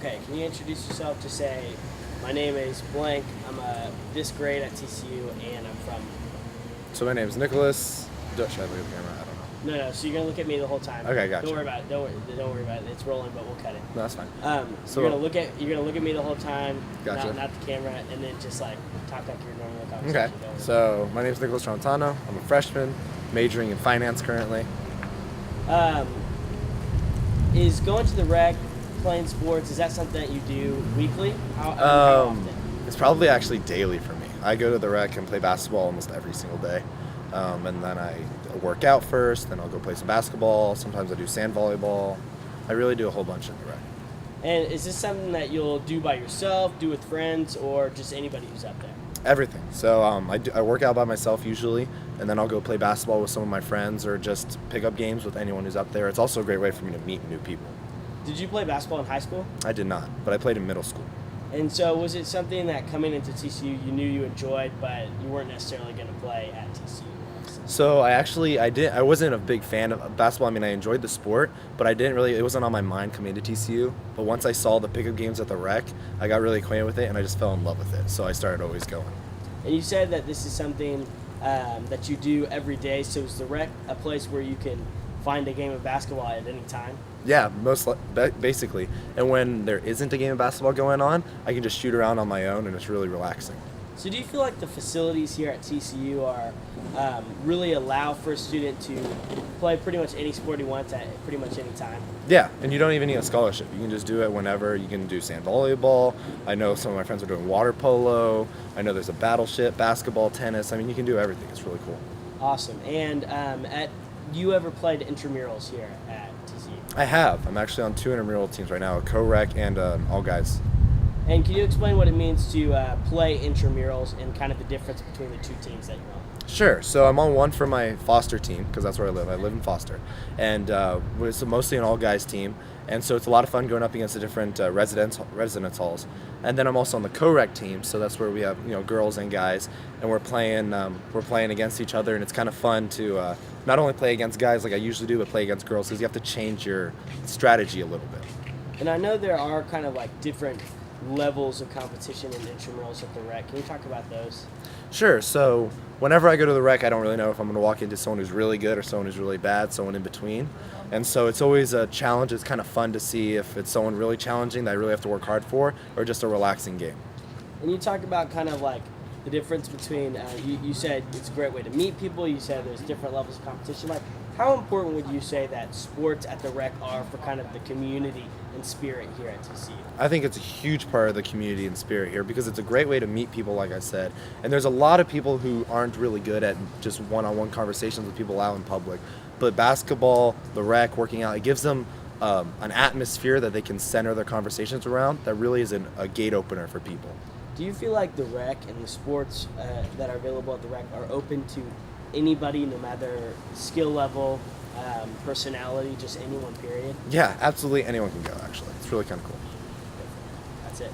Okay, can you introduce yourself to say, my name is blank, I'm this grade at TCU, and I'm from... So my name is Nicholas. Should I look at the camera? I don't know. No, so you're going to look at me the whole time. Okay, gotcha. Don't worry about it. Don't worry about it. It's rolling, but we'll cut it. No, that's fine. So you're gonna look at me the whole time, Gotcha. not the camera, and then just like talk like your normal Okay. conversation. Don't worry. So my name is Nicholas Tramontano. I'm a freshman, majoring in finance currently. Is going to the rec, playing sports, is that something that you do weekly? How often? It's probably actually daily for me. I go to the rec and play basketball almost every single day. And then I work out first, then I'll go play some basketball. Sometimes I do sand volleyball. I really do a whole bunch in the rec. And is this something that you'll do by yourself, do with friends, or just anybody who's up there? Everything. So I work out by myself usually, and then I'll go play basketball with some of my friends or just pick up games with anyone who's up there. It's also a great way for me to meet new people. Did you play basketball in high school? I did not, but I played in middle school. And so was it something that coming into TCU you knew you enjoyed, but you weren't necessarily going to play at TCU? So I wasn't a big fan of basketball. I mean, I enjoyed the sport, but it wasn't on my mind coming into TCU. But once I saw the pickup games at the rec, I got really acquainted with it, and I just fell in love with it. So I started always going. And you said that this is something that you do every day. So is the rec a place where you can find a game of basketball at any time? Yeah, basically. And when there isn't a game of basketball going on, I can just shoot around on my own, and it's really relaxing. So do you feel like the facilities here at TCU are really allow for a student to play pretty much any sport he wants at pretty much any time? Yeah, and you don't even need a scholarship. You can just do it whenever. You can do sand volleyball. I know some of my friends are doing water polo. I know there's a battleship, basketball, tennis. I mean, you can do everything. It's really cool. Awesome. And you ever played intramurals here at TCU? I have. I'm actually on 2 intramural teams right now, a co-rec and all guys. And can you explain what it means to play intramurals and kind of the difference between the two teams that you're on? Sure. So I'm on one for my Foster team because that's where I live. I live in Foster. And it's mostly an all-guys team. And so it's a lot of fun going up against the different residence halls. And then I'm also on the co-rec team, so that's where we have girls and guys, and we're playing against each other, and it's kind of fun to not only play against guys like I usually do, but play against girls because you have to change your strategy a little bit. And I know there are kind of like different levels of competition in intramurals at the rec. Can you talk about those? Sure. So whenever I go to the rec, I don't really know if I'm going to walk into someone who's really good or someone who's really bad, someone in between. And so it's always a challenge. It's kind of fun to see if it's someone really challenging that I really have to work hard for or just a relaxing game. And you talk about kind of like the difference between, you said it's a great way to meet people. You said there's different levels of competition. Like, how important would you say that sports at the rec are for kind of the community and spirit here at TCU? I think it's a huge part of the community and spirit here because it's a great way to meet people, like I said. And there's a lot of people who aren't really good at just one-on-one conversations with people out in public. But basketball, the rec, working out, it gives them an atmosphere that they can center their conversations around that really is a gate opener for people. Do you feel like the rec and the sports that are available at the rec are open to anybody, no matter skill level, personality, just anyone, period? Yeah, absolutely anyone can go, actually. It's really kind of cool. That's it.